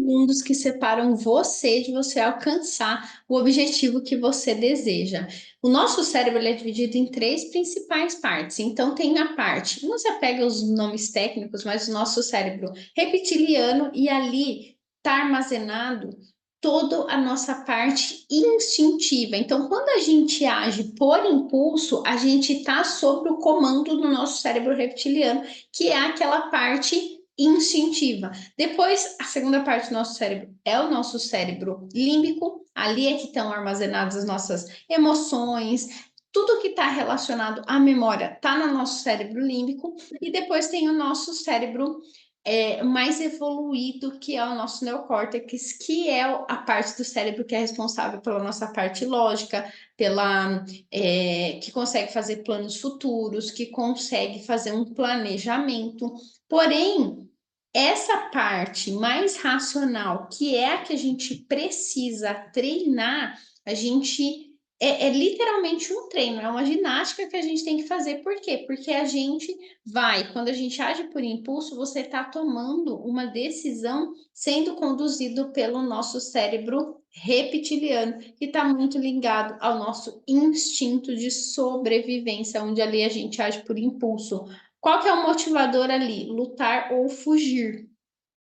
segundos que separam você de você alcançar o objetivo que você deseja. O nosso cérebro ele é dividido em três principais partes. Então, tem a parte, não se apega aos nomes técnicos, mas o nosso cérebro reptiliano, e ali está armazenado toda a nossa parte instintiva. Então, quando a gente age por impulso, a gente está sob o comando do nosso cérebro reptiliano, que é aquela parte instintiva. Depois, a segunda parte do nosso cérebro é o nosso cérebro límbico. Ali é que estão armazenadas as nossas emoções, tudo que está relacionado à memória está no nosso cérebro límbico. E depois tem o nosso cérebro mais evoluído, que é o nosso neocórtex, que é a parte do cérebro que é responsável pela nossa parte lógica, que consegue fazer planos futuros, que consegue fazer um planejamento. Porém, essa parte mais racional, que é a que a gente precisa treinar, a gente é literalmente um treino, é uma ginástica que a gente tem que fazer. Por quê? Porque a gente quando a gente age por impulso, você está tomando uma decisão sendo conduzido pelo nosso cérebro reptiliano, que está muito ligado ao nosso instinto de sobrevivência, onde ali a gente age por impulso. Qual que é o motivador ali? Lutar ou fugir.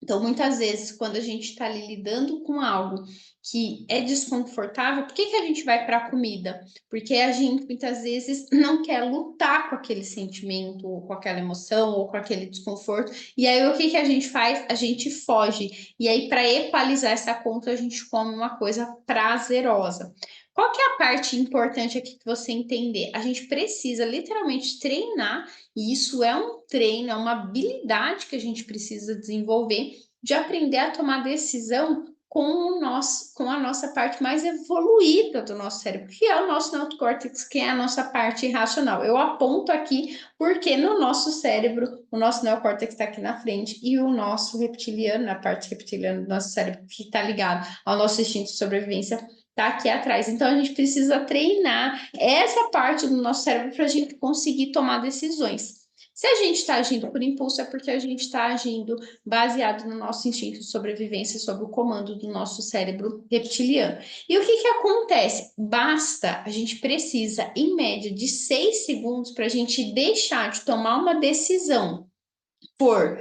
Então, muitas vezes, quando a gente está ali lidando com algo que é desconfortável, por que que a gente vai para a comida? Porque a gente muitas vezes não quer lutar com aquele sentimento, ou com aquela emoção, ou com aquele desconforto. E aí, o que que a gente faz? A gente foge. E aí, para equalizar essa conta, a gente come uma coisa prazerosa. Qual que é a parte importante aqui que você entender? A gente precisa literalmente treinar, e isso é um treino, é uma habilidade que a gente precisa desenvolver, de aprender a tomar decisão com a nossa parte mais evoluída do nosso cérebro, que é o nosso neocórtex, que é a nossa parte racional. Eu aponto aqui porque no nosso cérebro, o nosso neocórtex está aqui na frente, e o nosso reptiliano, a parte reptiliana do nosso cérebro, que está ligado ao nosso instinto de sobrevivência, está aqui atrás. Então, a gente precisa treinar essa parte do nosso cérebro para a gente conseguir tomar decisões. Se a gente está agindo por impulso, é porque a gente está agindo baseado no nosso instinto de sobrevivência, sob o comando do nosso cérebro reptiliano. E o que que acontece? A gente precisa, em média, de 6 segundos para a gente deixar de tomar uma decisão por,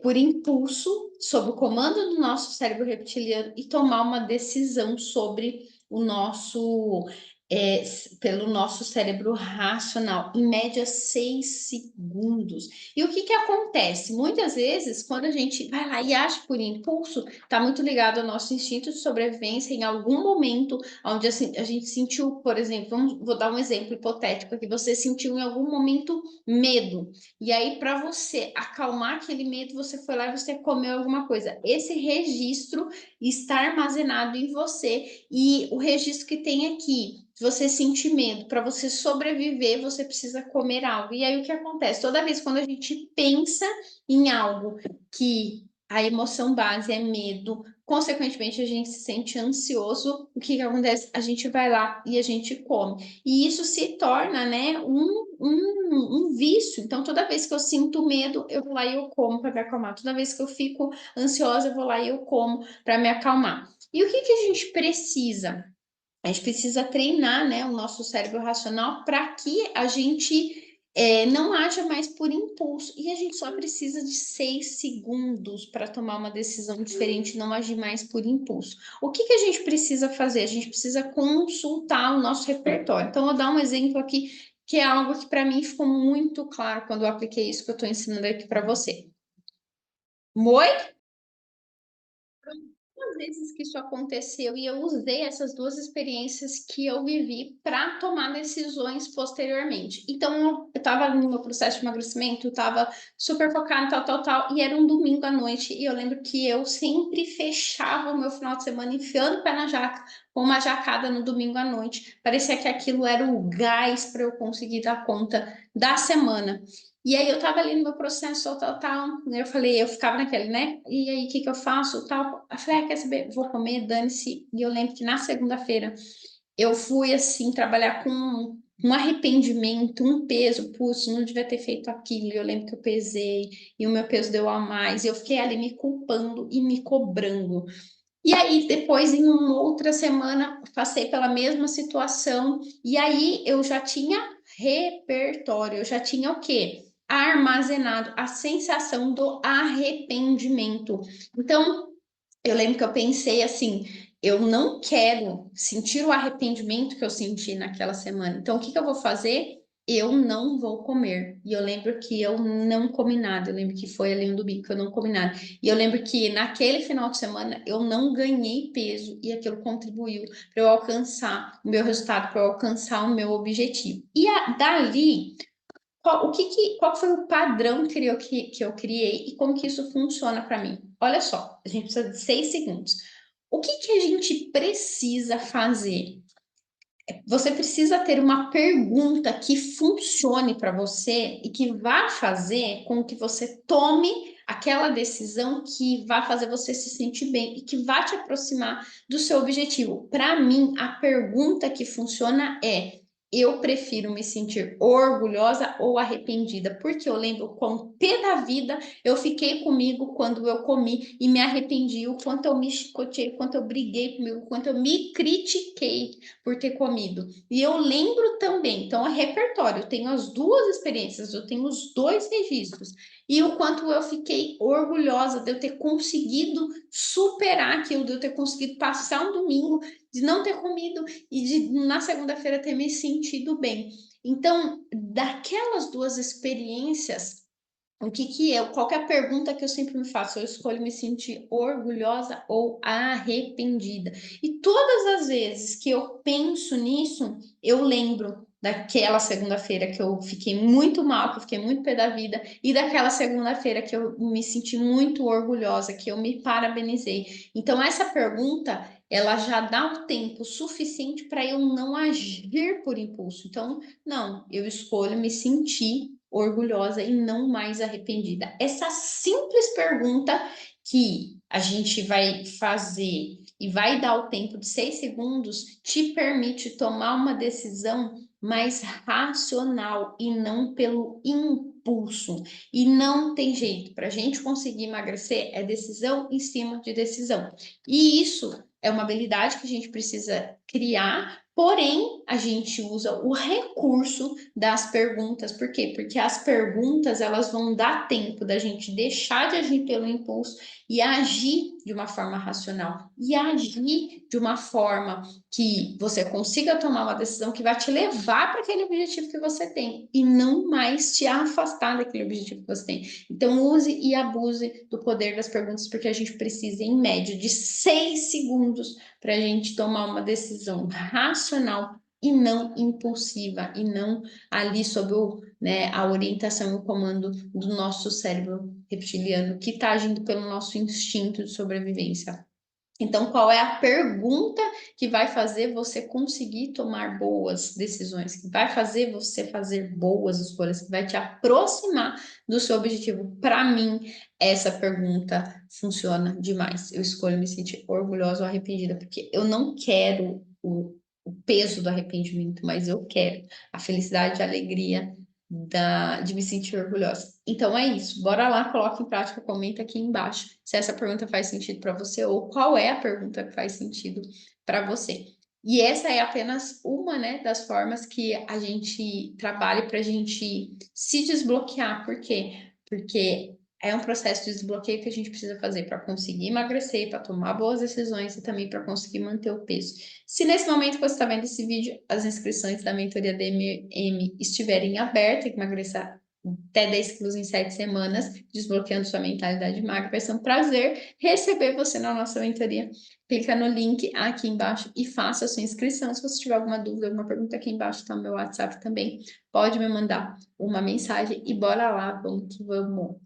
por impulso, sob o comando do nosso cérebro reptiliano, e tomar uma decisão sobre o nosso é, pelo nosso cérebro racional, em média 6 segundos. E o que que acontece? Muitas vezes, quando a gente vai lá e age por impulso, está muito ligado ao nosso instinto de sobrevivência. Em algum momento onde assim, a gente sentiu, por exemplo, vou dar um exemplo hipotético aqui, você sentiu em algum momento medo. E aí, para você acalmar aquele medo, você foi lá e você comeu alguma coisa. Esse registro está armazenado em você, e o registro que tem aqui, se você sentir medo, para você sobreviver, você precisa comer algo. E aí, o que acontece? Toda vez quando a gente pensa em algo que a emoção base é medo, consequentemente a gente se sente ansioso, o que que acontece? A gente vai lá e a gente come. E isso se torna, né, um vício. Então, toda vez que eu sinto medo, eu vou lá e eu como para me acalmar. Toda vez que eu fico ansiosa, eu vou lá e eu como para me acalmar. E o que que a gente precisa? A gente precisa treinar, né, o nosso cérebro racional para que a gente não haja mais por impulso. E a gente só precisa de 6 segundos para tomar uma decisão diferente, não agir mais por impulso. O que que a gente precisa fazer? A gente precisa consultar o nosso repertório. Então, eu vou dar um exemplo aqui, que é algo que para mim ficou muito claro quando eu apliquei isso que eu estou ensinando aqui para você. Moi? Duas vezes que isso aconteceu, e eu usei essas duas experiências que eu vivi para tomar decisões posteriormente. Então, eu estava no meu processo de emagrecimento, estava super focada, e era um domingo à noite, e eu lembro que eu sempre fechava o meu final de semana enfiando o pé na jaca, com uma jacada no domingo à noite. Parecia que aquilo era o gás para eu conseguir dar conta da semana. E aí eu tava ali no meu processo, eu falei, eu ficava naquele, né? E aí, o que que eu faço, tal? Eu falei, quer saber? Vou comer, dane-se. E eu lembro que na segunda-feira eu fui, assim, trabalhar com um arrependimento, um peso, putz, não devia ter feito aquilo. Eu lembro que eu pesei e o meu peso deu a mais. Eu fiquei ali me culpando e me cobrando. E aí, depois, em uma outra semana, passei pela mesma situação, e aí eu já tinha repertório, eu já tinha o quê? Armazenado a sensação do arrependimento. Então, eu lembro que eu pensei assim, eu não quero sentir o arrependimento que eu senti naquela semana. Então, o que que eu vou fazer? Eu não vou comer. E eu lembro que eu não comi nada. Eu lembro que foi ali no domingo que eu não comi nada. E eu lembro que naquele final de semana eu não ganhei peso e aquilo contribuiu para eu alcançar o meu resultado, para eu alcançar o meu objetivo. E dali qual foi o padrão que eu criei e como que isso funciona para mim? Olha só, a gente precisa de 6 segundos. O que que a gente precisa fazer? Você precisa ter uma pergunta que funcione para você e que vá fazer com que você tome aquela decisão que vai fazer você se sentir bem e que vai te aproximar do seu objetivo. Para mim, a pergunta que funciona é: eu prefiro me sentir orgulhosa ou arrependida? Porque eu lembro quão pé da vida eu fiquei comigo quando eu comi e me arrependi, o quanto eu me chicoteei, o quanto eu briguei comigo, o quanto eu me critiquei por ter comido. E eu lembro também, então é repertório, eu tenho as duas experiências, eu tenho os dois registros. E o quanto eu fiquei orgulhosa de eu ter conseguido superar aquilo, de eu ter conseguido passar um domingo, de não ter comido e de na segunda-feira ter me sentido bem. Então, daquelas duas experiências, o que que é? Qual que é a pergunta que eu sempre me faço? Eu escolho me sentir orgulhosa ou arrependida. E todas as vezes que eu penso nisso, eu lembro daquela segunda-feira que eu fiquei muito mal, que eu fiquei muito pé da vida, e daquela segunda-feira que eu me senti muito orgulhosa, que eu me parabenizei. Então, essa pergunta, ela já dá o tempo suficiente para eu não agir por impulso. Então, não, eu escolho me sentir orgulhosa e não mais arrependida. Essa simples pergunta que a gente vai fazer e vai dar o tempo de 6 segundos te permite tomar uma decisão mais racional e não pelo impulso. E não tem jeito. Para a gente conseguir emagrecer, é decisão em cima de decisão. E isso é uma habilidade que a gente precisa criar, porém, a gente usa o recurso das perguntas. Por quê? Porque as perguntas, elas vão dar tempo da gente deixar de agir pelo impulso e agir de uma forma racional. E agir de uma forma que você consiga tomar uma decisão que vai te levar para aquele objetivo que você tem e não mais te afastar daquele objetivo que você tem. Então, use e abuse do poder das perguntas, porque a gente precisa, em média, de 6 segundos para a gente tomar uma decisão racional e não impulsiva, e não ali sob a orientação e o comando do nosso cérebro reptiliano, que está agindo pelo nosso instinto de sobrevivência. Então, qual é a pergunta que vai fazer você conseguir tomar boas decisões, que vai fazer você fazer boas escolhas, que vai te aproximar do seu objetivo? Para mim, essa pergunta funciona demais. Eu escolho me sentir orgulhosa ou arrependida, porque eu não quero o peso do arrependimento, mas eu quero a felicidade, a alegria de me sentir orgulhosa. Então é isso. Bora lá, coloca em prática, comenta aqui embaixo se essa pergunta faz sentido para você ou qual é a pergunta que faz sentido para você. E essa é apenas uma, né, das formas que a gente trabalha para a gente se desbloquear. Por quê? Porque é um processo de desbloqueio que a gente precisa fazer para conseguir emagrecer, para tomar boas decisões e também para conseguir manter o peso. Se nesse momento que você está vendo esse vídeo, as inscrições da mentoria DMM estiverem abertas, que emagreça até 10 quilos em 7 semanas, desbloqueando sua mentalidade magra, vai ser um prazer receber você na nossa mentoria. Clica no link aqui embaixo e faça a sua inscrição. Se você tiver alguma dúvida, alguma pergunta, aqui embaixo está o meu WhatsApp também. Pode me mandar uma mensagem e bora lá, vamos que vamos.